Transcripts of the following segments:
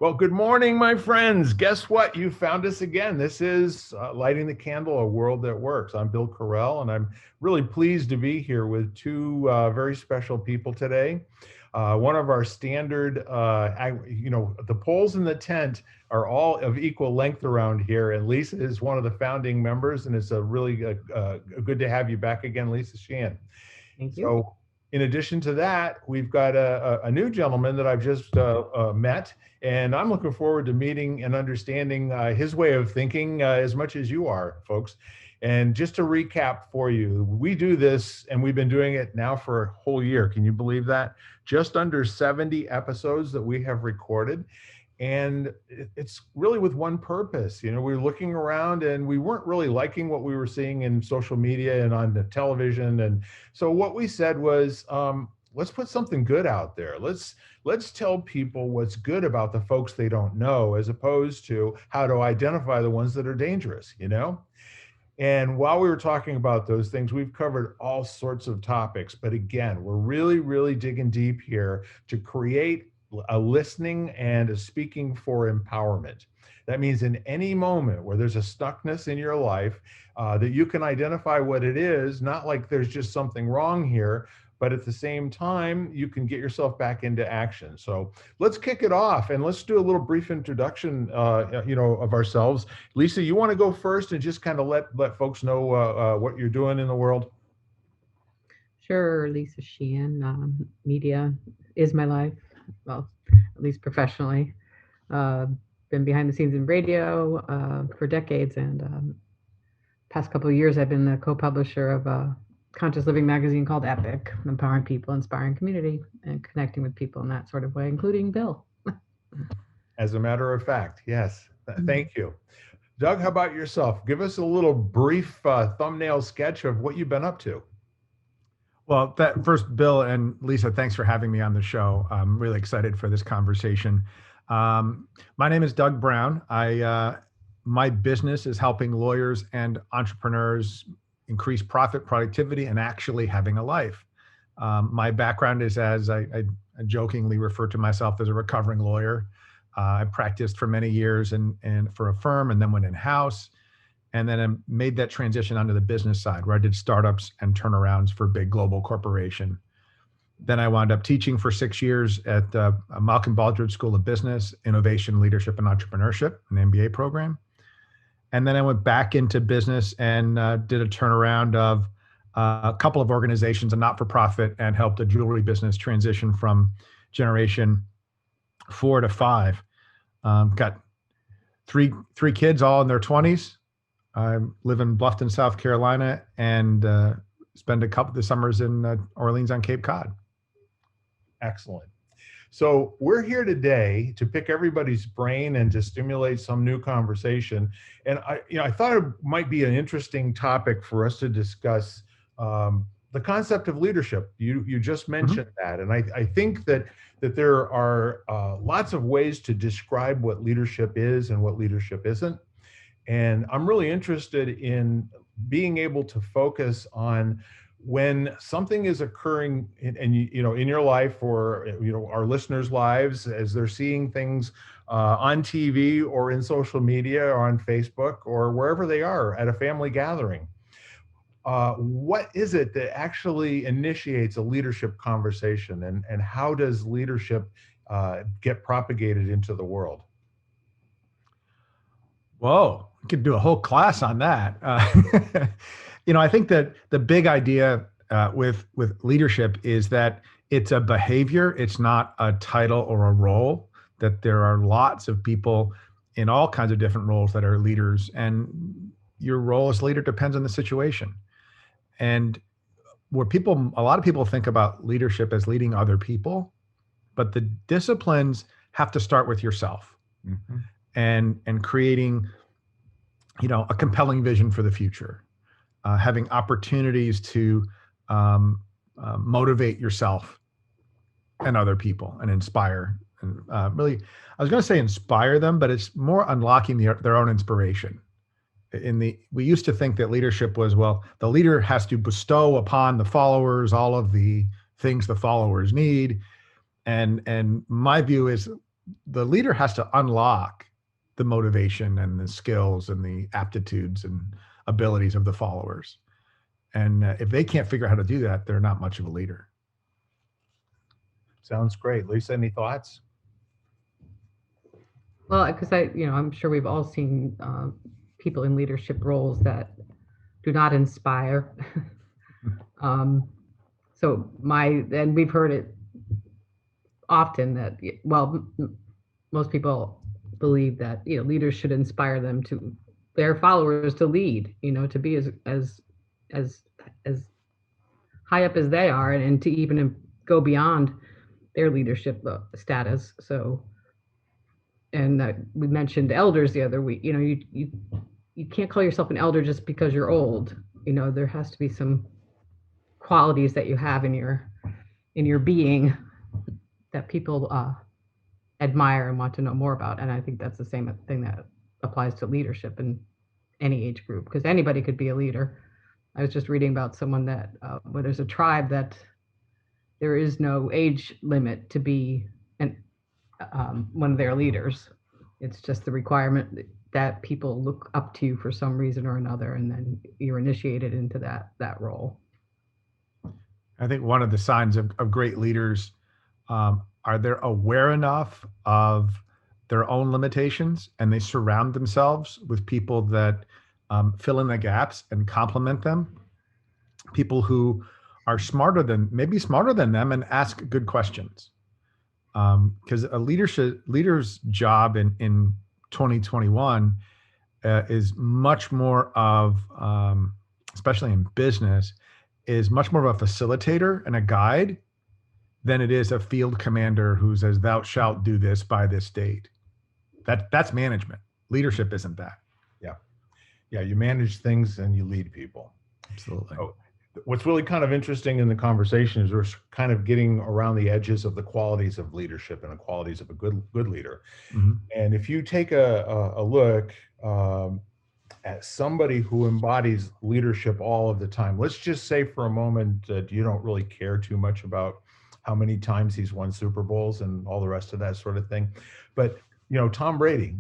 Well, good morning, my friends. Guess what? You found us again. This is Lighting the Candle, a world that works. I'm Bill Carell, and I'm really pleased to be here with two very special people today. One of our standard, the poles in the tent are all of equal length around here, and Lisa is one of the founding members, and it's a really good to have you back again, Lisa Sheehan. Thank you. So, in addition to that, we've got a new gentleman that I've just met, and I'm looking forward to meeting and understanding his way of thinking as much as you are, folks. And just to recap for you, we do this, and we've been doing it now for a whole year. Can you believe that? Just under 70 episodes that we have recorded. And it's really with one purpose. You know, we were looking around and we weren't really liking what we were seeing in social media and on the television. And so what we said was, let's put something good out there. Let's tell people what's good about the folks they don't know, as opposed to how to identify the ones that are dangerous, you know? And while we were talking about those things, we've covered all sorts of topics. But again, we're really, really digging deep here to create a listening and a speaking for empowerment. That means in any moment where there's a stuckness in your life, that you can identify what it is, not like there's just something wrong here, but at the same time, you can get yourself back into action. So let's kick it off and let's do a little brief introduction, of ourselves. Lisa, you want to go first and just kind of let folks know what you're doing in the world? Sure, Lisa Sheehan. Media is my life, well, at least professionally. Uh, Been behind the scenes in radio for decades, and past couple of years, I've been the co-publisher of a conscious living magazine called Epic, empowering people, inspiring community, and connecting with people in that sort of way, including Bill. As a matter of fact, yes. Thank you. Doug, how about yourself? Give us a little brief thumbnail sketch of what you've been up to. Well, first, Bill and Lisa, thanks for having me on the show. I'm really excited for this conversation. My name is Doug Brown. My business is helping lawyers and entrepreneurs increase profit, productivity, and actually having a life. My background is, as I jokingly refer to myself, as a recovering lawyer. I practiced for many years and for a firm, and then went in-house. And then I made that transition onto the business side, where I did startups and turnarounds for big global corporation. Then I wound up teaching for 6 years at Malcolm Baldrige School of Business, Innovation, Leadership, and Entrepreneurship, an MBA program. And then I went back into business and did a turnaround of a couple of organizations, a not-for-profit, and helped a jewelry business transition from generation 4 to 5. Got three kids, all in their 20s. I live in Bluffton, South Carolina, and spend a couple of the summers in Orleans on Cape Cod. Excellent. So we're here today to pick everybody's brain and to stimulate some new conversation. And I thought it might be an interesting topic for us to discuss the concept of leadership. You just mentioned that, and I think that there are lots of ways to describe what leadership is and what leadership isn't. And I'm really interested in being able to focus on when something is occurring in your life, or our listeners' lives, as they're seeing things on TV or in social media or on Facebook or wherever they are at a family gathering. What is it that actually initiates a leadership conversation, and how does leadership get propagated into the world? Whoa, we could do a whole class on that. I think that the big idea with leadership is that it's a behavior. It's not a title or a role, that there are lots of people in all kinds of different roles that are leaders, and your role as leader depends on the situation. And a lot of people think about leadership as leading other people, but the disciplines have to start with yourself. Mm-hmm. And creating, a compelling vision for the future, having opportunities to motivate yourself and other people and inspire. And really, I was going to say inspire them, but it's more unlocking their own inspiration. We used to think that leadership was, well, the leader has to bestow upon the followers all of the things the followers need. And my view is the leader has to unlock the motivation and the skills and the aptitudes and abilities of the followers. And if they can't figure out how to do that, they're not much of a leader. Sounds great. Lisa, any thoughts? Well, because I'm sure we've all seen people in leadership roles that do not inspire. And we've heard it often that, well, most people believe that, leaders should inspire their followers to lead, to be as high up as they are, and to even go beyond their leadership status. So, and we mentioned elders the other week. You can't call yourself an elder just because you're old. There has to be some qualities that you have in your being that people admire and want to know more about. And I think that's the same thing that applies to leadership in any age group, because anybody could be a leader. I was just reading about someone that where there's a tribe that there is no age limit to be one of their leaders. It's just the requirement that people look up to you for some reason or another, and then you're initiated into that role. I think one of the signs of great leaders are they're aware enough of their own limitations, and they surround themselves with people that fill in the gaps and complement them. People who are smarter than them and ask good questions. Because a leader's job in 2021 is much more of, especially in business, is much more of a facilitator and a guide than it is a field commander who says, "Thou shalt do this by this date." That's management. Leadership isn't that. Yeah, you manage things and you lead people. Absolutely. So, what's really kind of interesting in the conversation is we're kind of getting around the edges of the qualities of leadership and the qualities of a good leader. Mm-hmm. And if you take a look at somebody who embodies leadership all of the time, let's just say for a moment that you don't really care too much about how many times he's won Super Bowls and all the rest of that sort of thing. But Tom Brady,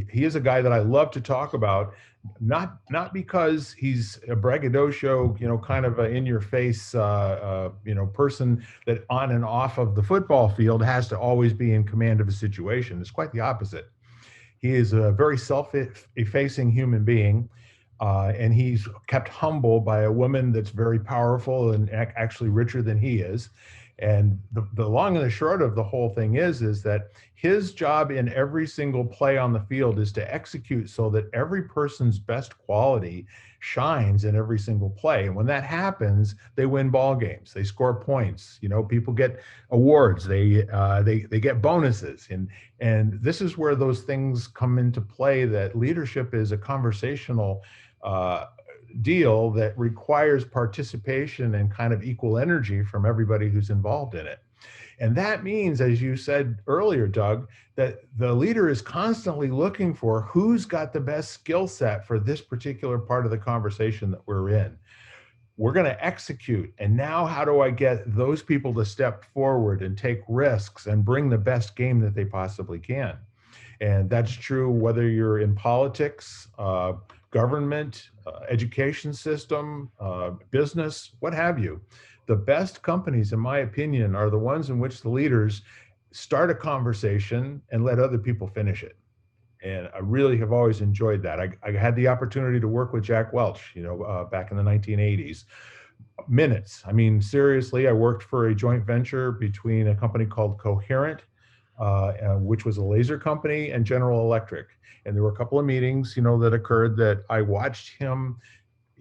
he is a guy that I love to talk about, not because he's a braggadocio, kind of a in-your-face, person that on and off of the football field has to always be in command of a situation. It's quite the opposite. He is a very self-effacing human being, and he's kept humble by a woman that's very powerful and actually richer than he is. And the long and the short of the whole thing is that his job in every single play on the field is to execute so that every person's best quality shines in every single play. And when that happens, they win ball games. They score points. People get awards. They get bonuses. And this is where those things come into play. That leadership is a conversational deal that requires participation and kind of equal energy from everybody who's involved in it. And that means, as you said earlier, Doug, that the leader is constantly looking for who's got the best skill set for this particular part of the conversation that we're in. We're going to execute. And now how do I get those people to step forward and take risks and bring the best game that they possibly can? And that's true whether you're in politics, government, education system, business, what have you. The best companies, in my opinion, are the ones in which the leaders start a conversation and let other people finish it. And I really have always enjoyed that. I had the opportunity to work with Jack Welch, back in the 1980s. Minutes. I mean, seriously, I worked for a joint venture between a company called Coherent, which was a laser company, and General Electric. And there were a couple of meetings, that occurred that I watched him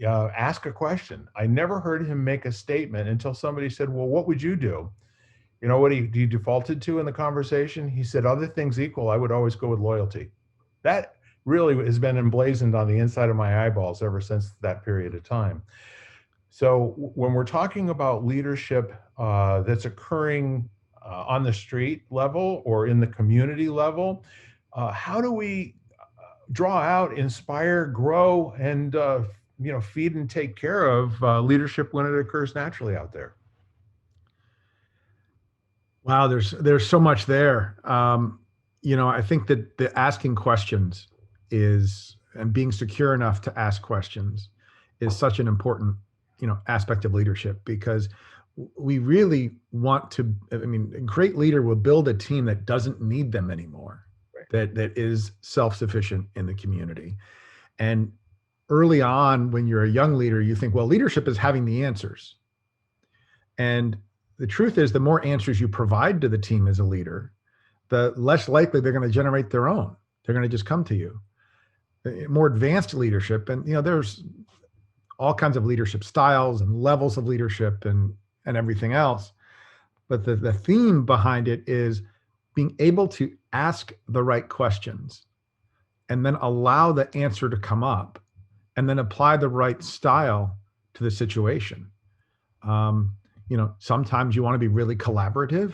ask a question. I never heard him make a statement until somebody said, "Well, what would you do?" You know what he defaulted to in the conversation? He said, "Other things equal, I would always go with loyalty." That really has been emblazoned on the inside of my eyeballs ever since that period of time. So when we're talking about leadership that's occurring on the street level or in the community level, how do we draw out, inspire, grow, and feed and take care of leadership when it occurs naturally out there? Wow, there's so much there. I think that the asking questions and being secure enough to ask questions is such an important, aspect of leadership, because we really want to, I mean, a great leader will build a team that doesn't need them anymore, that is self-sufficient in the community. And early on, when you're a young leader, you think, well, leadership is having the answers. And the truth is, the more answers you provide to the team as a leader, the less likely they're going to generate their own. They're going to just come to you. More advanced leadership, and there's all kinds of leadership styles and levels of leadership and everything else. But the theme behind it is being able to ask the right questions and then allow the answer to come up and then apply the right style to the situation. Sometimes you want to be really collaborative,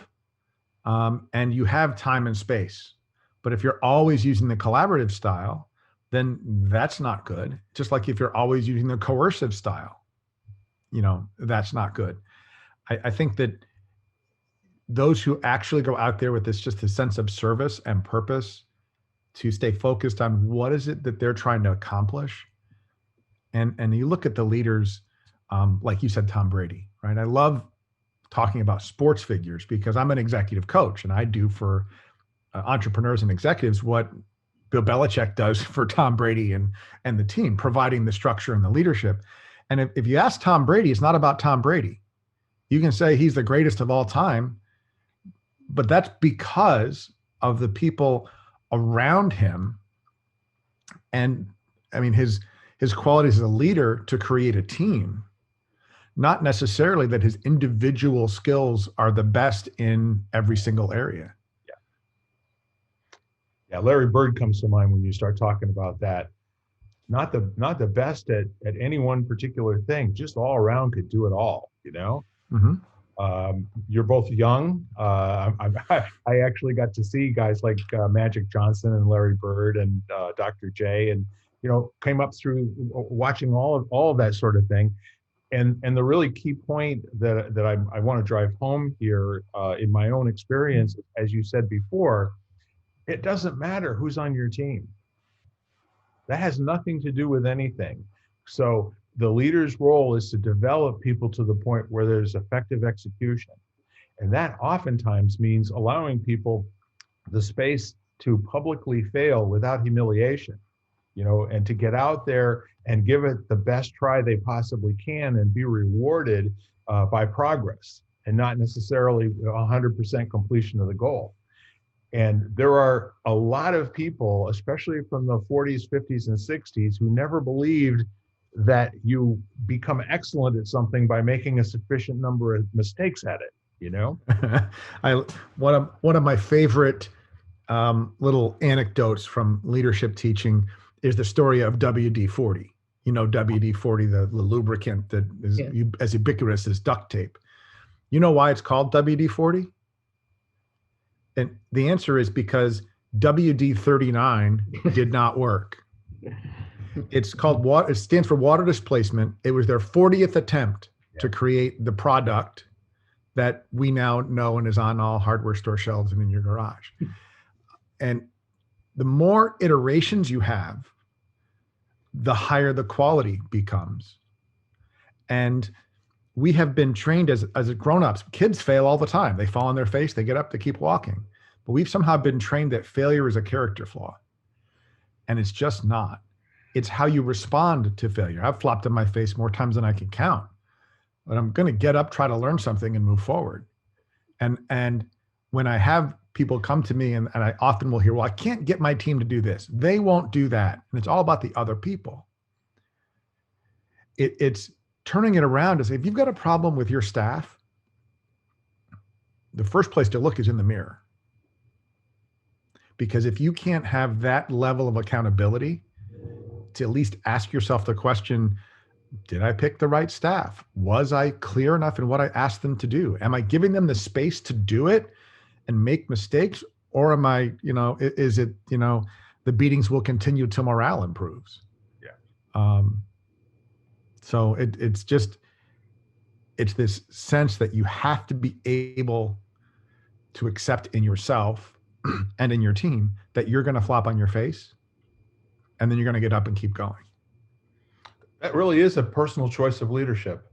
and you have time and space. But if you're always using the collaborative style, then that's not good. Just like if you're always using the coercive style, that's not good. I think that those who actually go out there with just a sense of service and purpose to stay focused on what is it that they're trying to accomplish. And you look at the leaders, like you said, Tom Brady, right? I love talking about sports figures because I'm an executive coach, and I do for entrepreneurs and executives what Bill Belichick does for Tom Brady and the team, providing the structure and the leadership. And if you ask Tom Brady, it's not about Tom Brady. You can say he's the greatest of all time, but that's because of the people around him. And I mean, his qualities as a leader to create a team, not necessarily that his individual skills are the best in every single area. Yeah, Larry Bird comes to mind when you start talking about that. Not the best at any one particular thing, just all around could do it all, Mm-hmm. You're both young. I actually got to see guys like Magic Johnson and Larry Bird and Dr. J, and came up through watching all of that sort of thing. And the really key point that I want to drive home here in my own experience, as you said before, it doesn't matter who's on your team. That has nothing to do with anything. So the leader's role is to develop people to the point where there's effective execution. And that oftentimes means allowing people the space to publicly fail without humiliation, and to get out there and give it the best try they possibly can and be rewarded by progress and not necessarily 100% completion of the goal. And there are a lot of people, especially from the 40s, 50s, and 60s, who never believed that you become excellent at something by making a sufficient number of mistakes at it, One of my favorite little anecdotes from leadership teaching is the story of WD-40. WD-40, the lubricant that is as ubiquitous as duct tape. You know why it's called WD-40? And the answer is because WD-39 did not work. It's called water. It stands for water displacement. It was their 40th attempt to create the product that we now know and is on all hardware store shelves and in your garage. And the more iterations you have, the higher the quality becomes. And we have been trained as grown-ups. Kids fail all the time. They fall on their face, they get up, they keep walking. But we've somehow been trained that failure is a character flaw. And it's just not. It's how you respond to failure. I've flopped on my face more times than I can count. But I'm going to get up, try to learn something, and move forward. And when I have people come to me, and I often will hear, well, I can't get my team to do this. They won't do that. And it's all about the other people. It's turning it around to say, if you've got a problem with your staff, the first place to look is in the mirror. Because if you can't have that level of accountability to at least ask yourself the question, did I pick the right staff? Was I clear enough in what I asked them to do? Am I giving them the space to do it and make mistakes? Or am I, is it, the beatings will continue till morale improves? Yeah. So it's this sense that you have to be able to accept in yourself and in your team that you're going to flop on your face and then you're going to get up and keep going. That really is a personal choice of leadership.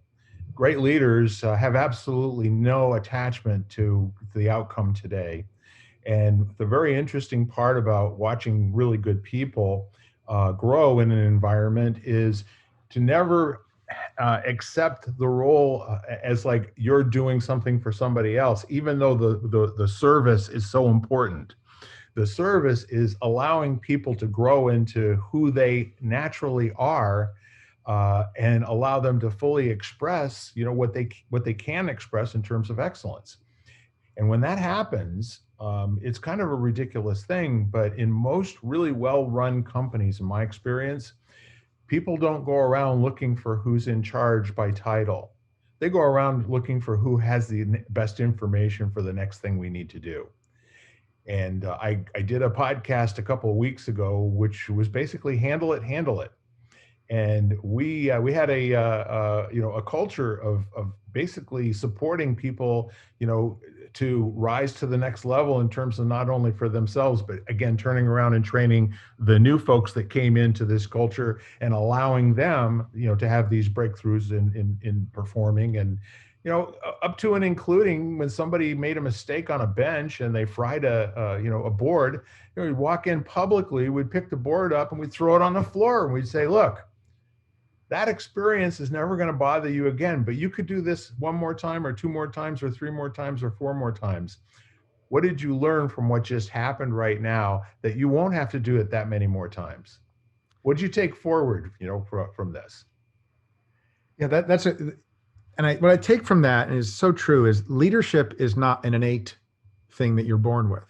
Great leaders have absolutely no attachment to the outcome today. And the very interesting part about watching really good people grow in an environment is to never accept the role as like you're doing something for somebody else, even though the service is so important. The service is allowing people to grow into who they naturally are, and allow them to fully express, what they can express in terms of excellence. And when that happens, it's kind of a ridiculous thing, but in most really well-run companies, in my experience, people don't go around looking for who's in charge by title. They go around looking for who has the best information for the next thing we need to do. And I did a podcast a couple of weeks ago, which was basically handle it. And we had a culture of basically supporting people, to rise to the next level in terms of not only for themselves, but again, turning around and training the new folks that came into this culture and allowing them, to have these breakthroughs in performing, and, up to and including when somebody made a mistake on a bench and they fried a board, we'd walk in publicly, we'd pick the board up and we'd throw it on the floor and we'd say, look, that experience is never going to bother you again, but you could do this one more time or two more times or three more times or four more times. What did you learn from what just happened right now that you won't have to do it that many more times? What did you take forward, from this? Yeah, what I take from that, and is so true, is leadership is not an innate thing that you're born with.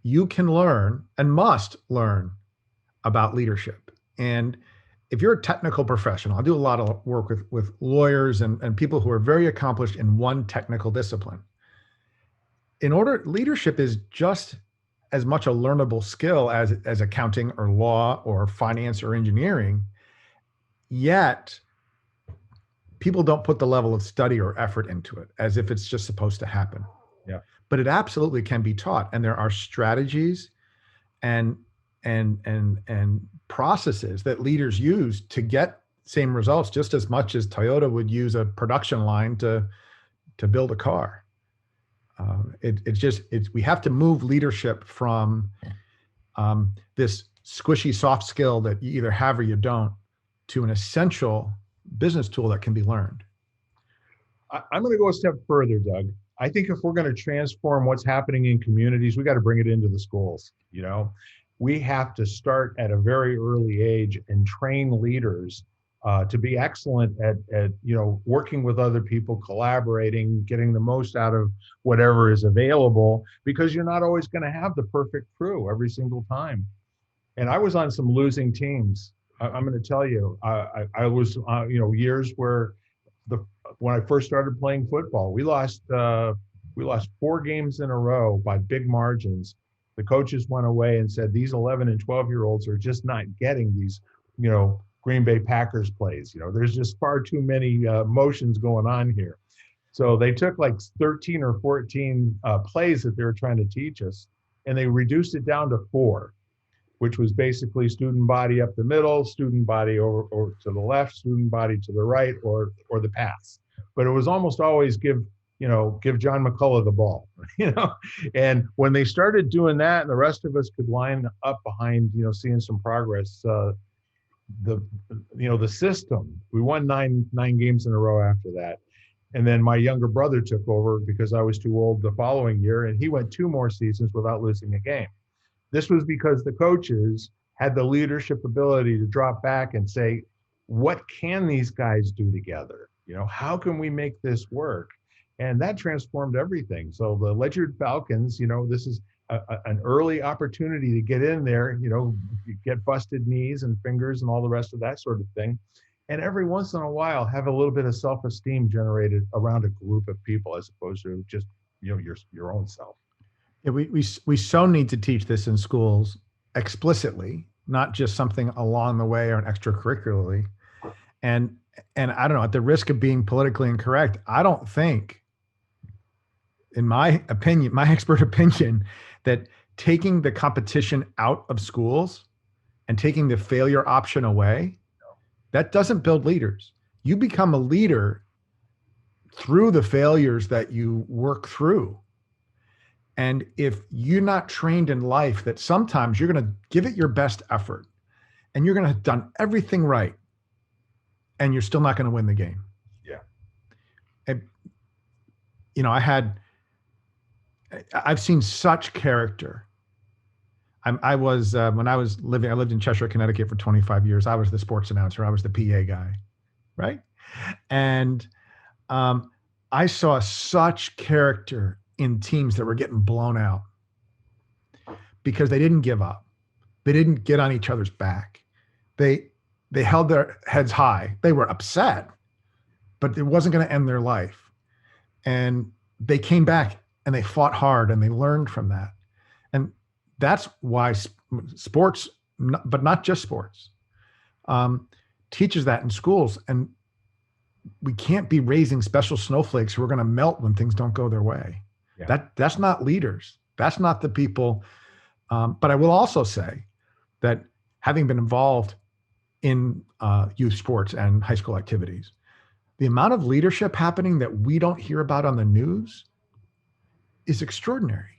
You can learn and must learn about leadership. And if you're a technical professional, I do a lot of work with lawyers and people who are very accomplished in one technical discipline. Leadership is just as much a learnable skill as accounting or law or finance or engineering, yet people don't put the level of study or effort into it as if it's just supposed to happen. Yeah. But it absolutely can be taught. And there are strategies and processes that leaders use to get same results, just as much as Toyota would use a production line to build a car. We have to move leadership from this squishy soft skill that you either have or you don't, to an essential business tool that can be learned. I'm going to go a step further, Doug. I think if we're going to transform what's happening in communities, we got to bring it into the schools. We have to start at a very early age and train leaders to be excellent at working with other people, collaborating, getting the most out of whatever is available, because you're not always going to have the perfect crew every single time. And I was on some losing teams. I'm going to tell you, I was years where when I first started playing football, we lost 4 games in a row by big margins. The coaches went away and said, these 11 and 12-year-olds are just not getting these, Green Bay Packers plays. There's just far too many motions going on here. So they took like 13 or 14 plays that they were trying to teach us, and they reduced it down to 4, which was basically student body up the middle, student body over to the left, student body to the right, or the pass. But it was almost always give John McCullough the ball, And when they started doing that, and the rest of us could line up behind, seeing some progress, the system, we won nine games in a row after that. And then my younger brother took over because I was too old the following year, and he went 2 more seasons without losing a game. This was because the coaches had the leadership ability to drop back and say, what can these guys do together? How can we make this work? And that transformed everything. So the Ledyard Falcons, this is an early opportunity to get in there, get busted knees and fingers and all the rest of that sort of thing. And every once in a while, have a little bit of self-esteem generated around a group of people, as opposed to just, your own self. Yeah, we so need to teach this in schools explicitly, not just something along the way or extracurricularly. And I don't know, at the risk of being politically incorrect, I don't think, in my opinion, my expert opinion, that taking the competition out of schools and taking the failure option away, that doesn't build leaders. You become a leader through the failures that you work through. And if you're not trained in life that sometimes you're going to give it your best effort and you're going to have done everything right and you're still not going to win the game. Yeah. And, you know, I've seen such character. When I lived in Cheshire, Connecticut for 25 years. I was the sports announcer. I was the PA guy, right? And I saw such character in teams that were getting blown out because they didn't give up. They didn't get on each other's back. They held their heads high. They were upset, but it wasn't going to end their life. And they came back and they fought hard and they learned from that. And that's why sports, but not just sports, teaches that in schools. And we can't be raising special snowflakes who are going to melt when things don't go their way. Yeah. That's not leaders. That's not the people. But I will also say that having been involved in youth sports and high school activities, the amount of leadership happening that we don't hear about on the news is extraordinary.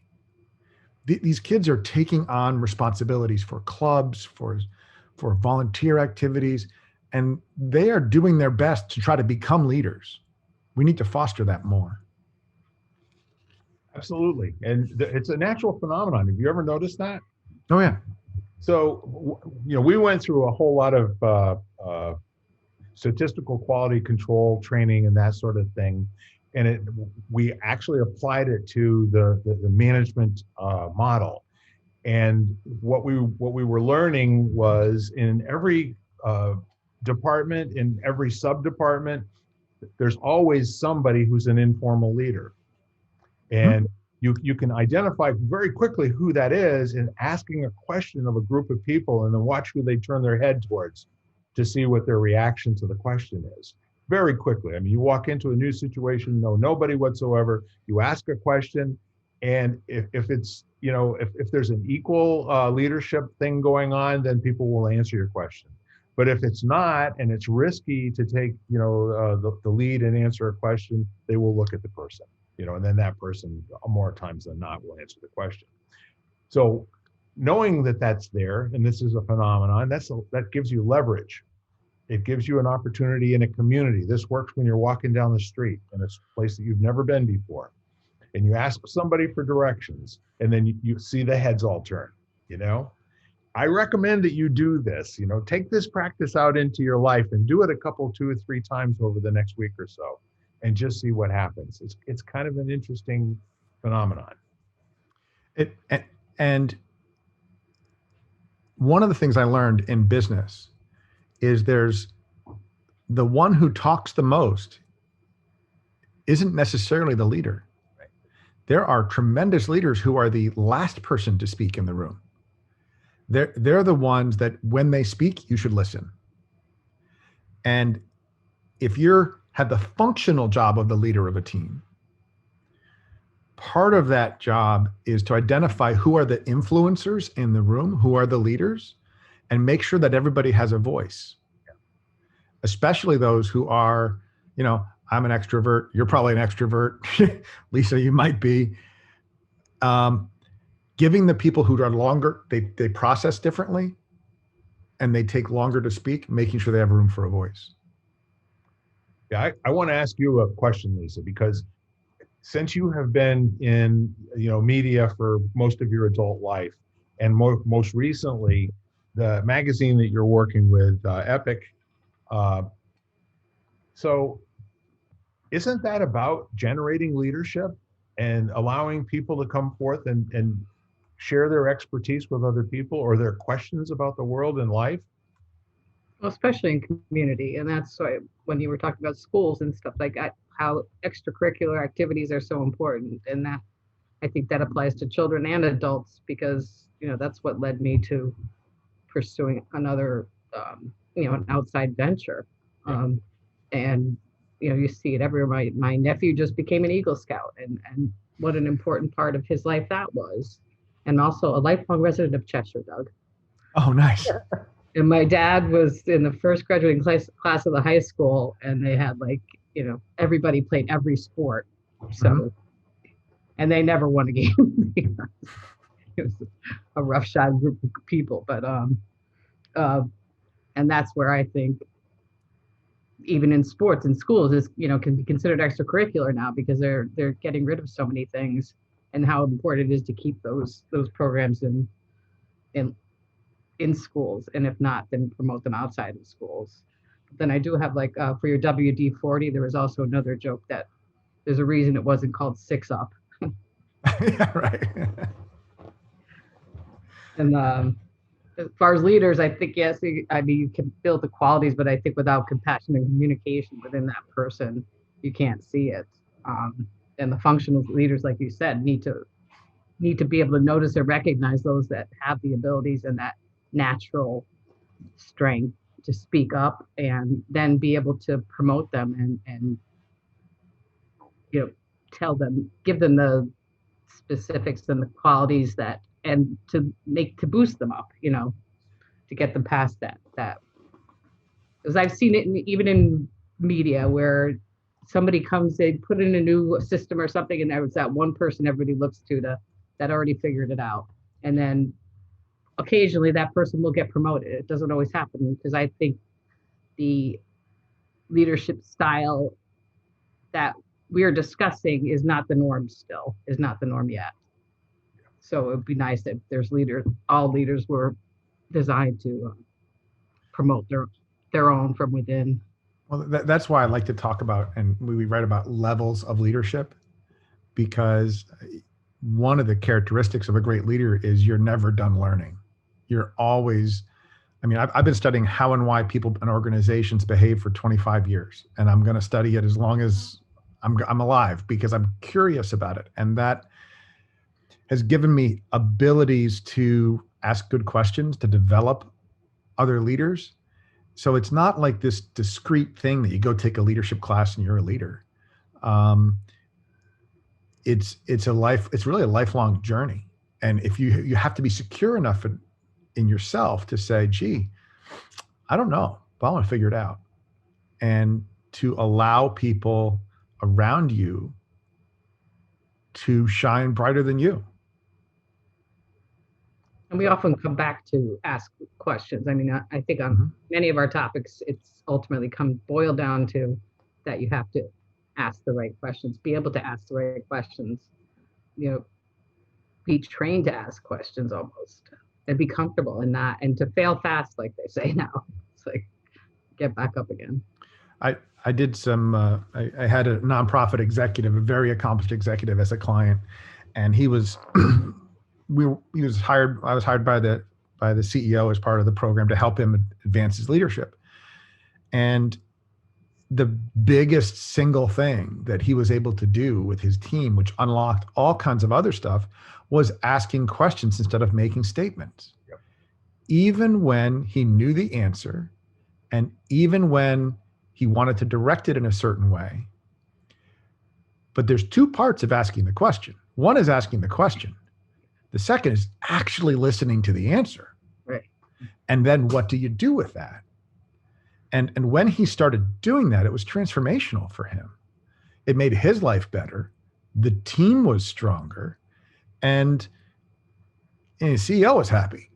These kids are taking on responsibilities for clubs, for volunteer activities, and they are doing their best to try to become leaders. We need to foster that more. Absolutely. And it's a natural phenomenon. Have you ever noticed that? Oh, yeah. So, we went through a whole lot of statistical quality control training and that sort of thing. And we actually applied it to the management model. And what we were learning was in every department, in every sub-department, there's always somebody who's an informal leader. And you can identify very quickly who that is in asking a question of a group of people and then watch who they turn their head towards to see what their reaction to the question is. Very quickly. I mean, you walk into a new situation, know nobody whatsoever, you ask a question, and if it's, if there's an equal leadership thing going on, then people will answer your question. But if it's not, and it's risky to take, the lead and answer a question, they will look at the person, and then that person, more times than not, will answer the question. So knowing that that's there, and this is a phenomenon, that gives you leverage. It gives you an opportunity in a community. This works when you're walking down the street in a place that you've never been before. And you ask somebody for directions, and then you see the heads all turn, I recommend that you do this, take this practice out into your life and do it a couple, 2 or 3 times over the next week or so, and just see what happens. It's kind of an interesting phenomenon. And one of the things I learned in business is there's the one who talks the most isn't necessarily the leader. Right? There are tremendous leaders who are the last person to speak in the room. They're the ones that when they speak, you should listen. And if you're have the functional job of the leader of a team, part of that job is to identify who are the influencers in the room, who are the leaders, and make sure that everybody has a voice, especially those who are, I'm an extrovert. You're probably an extrovert. Lisa, you might be. Giving the people who are longer, they process differently and they take longer to speak, making sure they have room for a voice. Yeah, I want to ask you a question, Lisa, because since you have been in, media for most of your adult life, and most recently, the magazine that you're working with, Epic. So isn't that about generating leadership and allowing people to come forth and share their expertise with other people or their questions about the world and life? Well, especially in community. And that's why when you were talking about schools and stuff like that, how extracurricular activities are so important. And that I think that applies to children and adults because, that's what led me to pursuing another, an outside venture. And, you see it everywhere. My nephew just became an Eagle Scout and what an important part of his life that was. and also a lifelong resident of Cheshire, Doug. Oh, nice. And my dad was in the first graduating class of the high school, and they had like, everybody played every sport. So, and they never won a game. It was a roughshod group of people, but and that's where I think even in sports and schools is can be considered extracurricular now, because they're getting rid of so many things, and how important it is to keep those programs in schools, and if not, then promote them outside of schools. But then I do have like for your WD-40, there was also another joke that there's a reason it wasn't called Six Up. Yeah, right. And as far as leaders, I think, yes, I mean, you can build the qualities, but I think without compassion and communication within that person, you can't see it. And the functional leaders, like you said, need to be able to notice and recognize those that have the abilities and that natural strength to speak up, and then be able to promote them and tell them, give them the specifics and the qualities that, and to boost them up, to get them past that. Because I've seen it even in media where somebody comes, they put in a new system or something, and there was that one person everybody looks to that already figured it out. And then occasionally that person will get promoted. It doesn't always happen, because I think the leadership style that we're discussing is not the norm yet. So it would be nice if there's all leaders were designed to promote their own from within. Well, that's why I like to talk about, and we write about levels of leadership, because one of the characteristics of a great leader is you're never done learning. You're always, I mean, I've been studying how and why people and organizations behave for 25 years, and I'm going to study it as long as I'm alive, because I'm curious about it. And that has given me abilities to ask good questions, to develop other leaders. So it's not like this discrete thing that you go take a leadership class and you're a leader. It's really a lifelong journey. And if you have to be secure enough in yourself to say, gee, I don't know, but I want to figure it out. And to allow people around you to shine brighter than you. And we often come back to ask questions. I mean, I think on many of our topics, it's ultimately boiled down to that you have to ask the right questions, be able to ask the right questions, be trained to ask questions almost, and be comfortable in that, and to fail fast, like they say now. It's like, get back up again. I did some, I had a nonprofit executive, a very accomplished executive as a client, and he was, I was hired by the CEO as part of the program to help him advance his leadership. And the biggest single thing that he was able to do with his team, which unlocked all kinds of other stuff, was asking questions instead of making statements. Yep. Even when he knew the answer, and even when he wanted to direct it in a certain way. But there's two parts of asking the question. One is asking the question. The second is actually listening to the answer. Right. And then what do you do with that? And when he started doing that, it was transformational for him. It made his life better. The team was stronger, and his CEO was happy.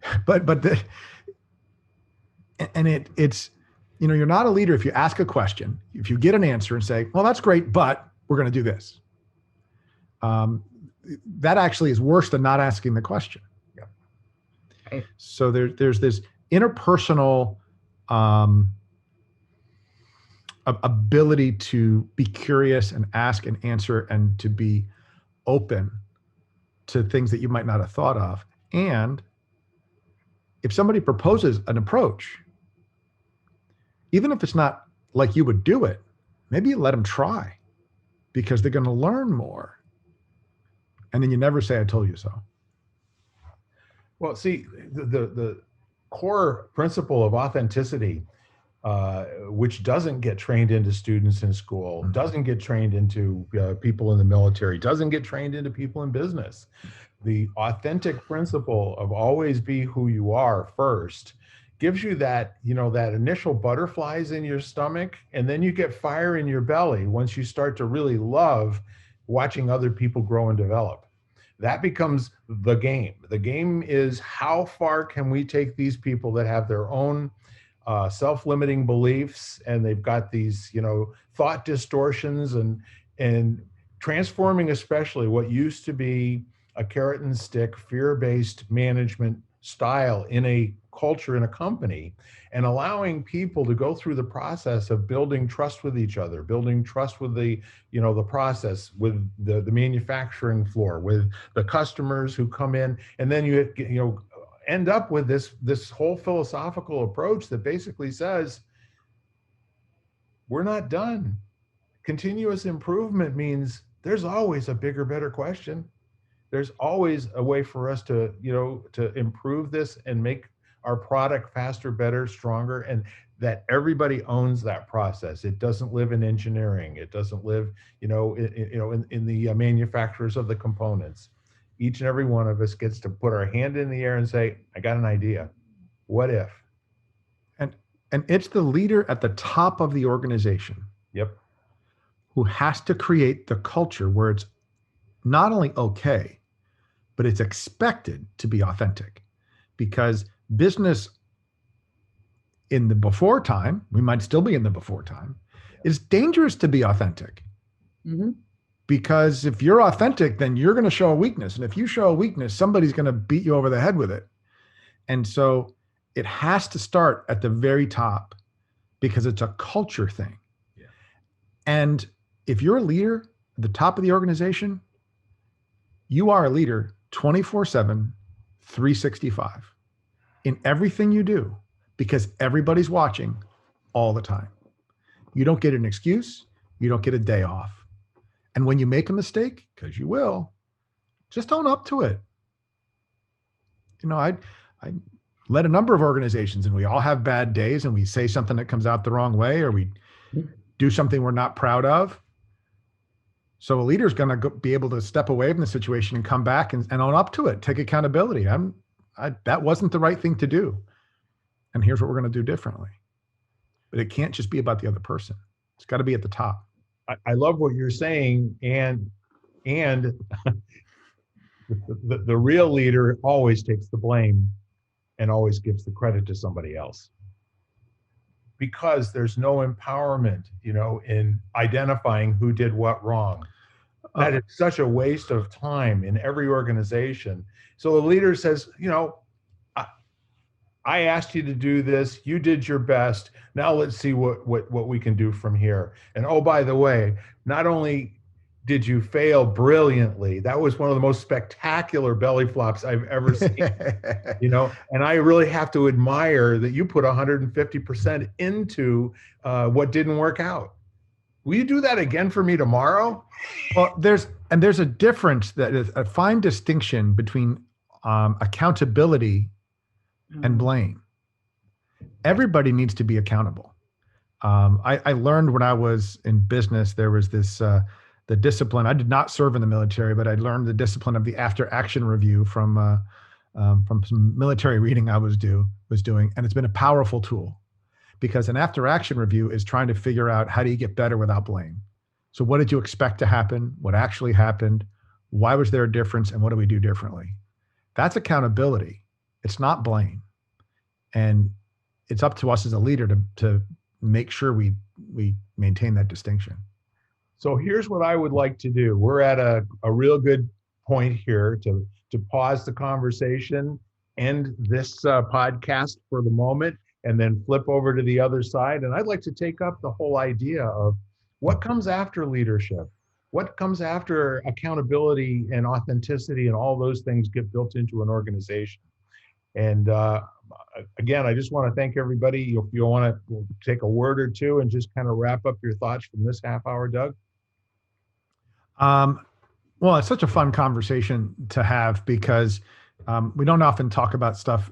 It's you're not a leader if you ask a question, if you get an answer and say, well, that's great, but we're going to do this. That actually is worse than not asking the question. Yeah. Okay. So there's this interpersonal ability to be curious and ask and answer, and to be open to things that you might not have thought of. And if somebody proposes an approach, even if it's not like you would do it, maybe you let them try, because they're going to learn more. And then you never say, I told you so. Well, see, the core principle of authenticity, which doesn't get trained into students in school, doesn't get trained into people in the military, doesn't get trained into people in business. the authentic principle of always be who you are first gives you that, that initial butterflies in your stomach, and then you get fire in your belly once you start to really love watching other people grow and develop. That becomes the game. The game is, how far can we take these people that have their own self-limiting beliefs, and they've got these, thought distortions, and transforming especially what used to be a carrot and stick, fear-based management style in a culture, in a company, and allowing people to go through the process of building trust with each other, building trust with the process, with the manufacturing floor, with the customers who come in, and then you end up with this whole philosophical approach that basically says, we're not done. Continuous improvement means there's always a bigger, better question. There's always a way for us to improve this and make our product faster, better, stronger, and that everybody owns that process. It doesn't live in engineering. It doesn't live, in the manufacturers of the components. Each and every one of us gets to put our hand in the air and say, I got an idea. What if? And it's the leader at the top of the organization. Yep. Who has to create the culture where it's not only okay, but it's expected to be authentic. Because business in the before time, we might still be in the before time, it's dangerous to be authentic. Mm-hmm. Because if you're authentic, then you're going to show a weakness. And if you show a weakness, somebody's going to beat you over the head with it. And so it has to start at the very top, because it's a culture thing. Yeah. And if you're a leader at the top of the organization, you are a leader 24/7, 365 in everything you do, because everybody's watching all the time. You don't get an excuse. You don't get a day off. And when you make a mistake, because you will, just own up to it. I led a number of organizations, and we all have bad days, and we say something that comes out the wrong way, or we do something we're not proud of. So a leader's going to be able to step away from the situation and come back and own up to it, take accountability. That wasn't the right thing to do. And here's what we're going to do differently. But it can't just be about the other person. It's got to be at the top. I love what you're saying, and the real leader always takes the blame and always gives the credit to somebody else, because there's no empowerment, in identifying who did what wrong. That is such a waste of time in every organization. So the leader says, I asked you to do this. You did your best. Now let's see what we can do from here. And oh, by the way, not only did you fail brilliantly, that was one of the most spectacular belly flops I've ever seen. And I really have to admire that you put 150% into what didn't work out. Will you do that again for me tomorrow? Well, there's a difference, that is a fine distinction between accountability and blame. Everybody needs to be accountable. I learned when I was in business, there was this, the discipline. I did not serve in the military, but I learned the discipline of the after action review from some military reading I was doing. And it's been a powerful tool, because an after action review is trying to figure out, how do you get better without blame? So what did you expect to happen? What actually happened? Why was there a difference? And what do we do differently? That's accountability. It's not blame. And it's up to us as a leader to make sure we maintain that distinction. So here's what I would like to do. We're at a real good point here to pause the conversation, end this podcast for the moment, and then flip over to the other side. And I'd like to take up the whole idea of what comes after leadership, what comes after accountability and authenticity, and all those things get built into an organization. And again, I just want to thank everybody. If you want to take a word or two and just kind of wrap up your thoughts from this half hour, Doug. Well, it's such a fun conversation to have, because we don't often talk about stuff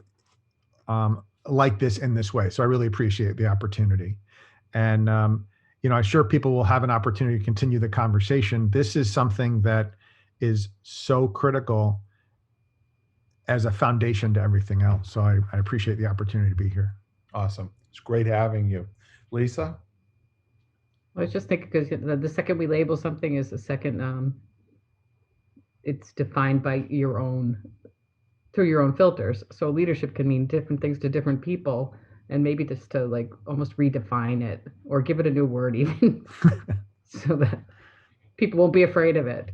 like this in this way. So I really appreciate the opportunity. And, I'm sure people will have an opportunity to continue the conversation. This is something that is so critical. as a foundation to everything else. So I appreciate the opportunity to be here. Awesome. It's great having you. Lisa? I was just thinking, because the second we label something is the second it's defined by through your own filters. So leadership can mean different things to different people, and maybe just to like almost redefine it or give it a new word even so that people won't be afraid of it,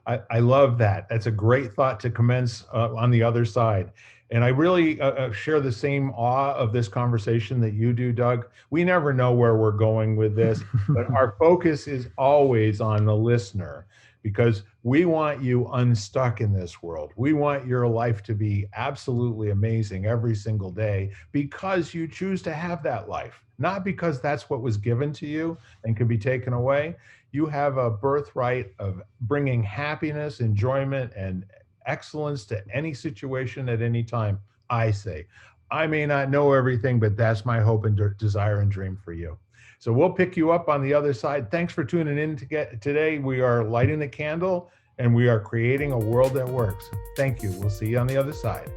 I love that. That's a great thought to commence on the other side. And I really share the same awe of this conversation that you do, Doug. We never know where we're going with this, but our focus is always on the listener, because we want you unstuck in this world. We want your life to be absolutely amazing every single day because you choose to have that life, not because that's what was given to you and can be taken away. You have a birthright of bringing happiness, enjoyment, and excellence to any situation at any time. I say, I may not know everything, but that's my hope and desire and dream for you. So we'll pick you up on the other side. Thanks for tuning in today. We are lighting the candle and we are creating a world that works. Thank you. We'll see you on the other side.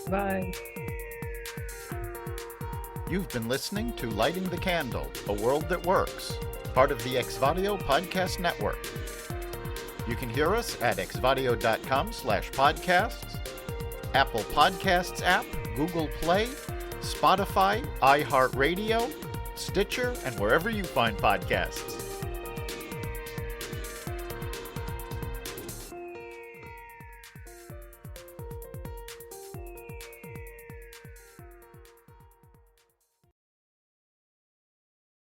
Bye. You've been listening to Lighting the Candle, a world that works, part of the Exvadio Podcast Network. You can hear us at exvadio.com/podcasts, Apple Podcasts app, Google Play, Spotify, iHeartRadio, Stitcher, and wherever you find podcasts.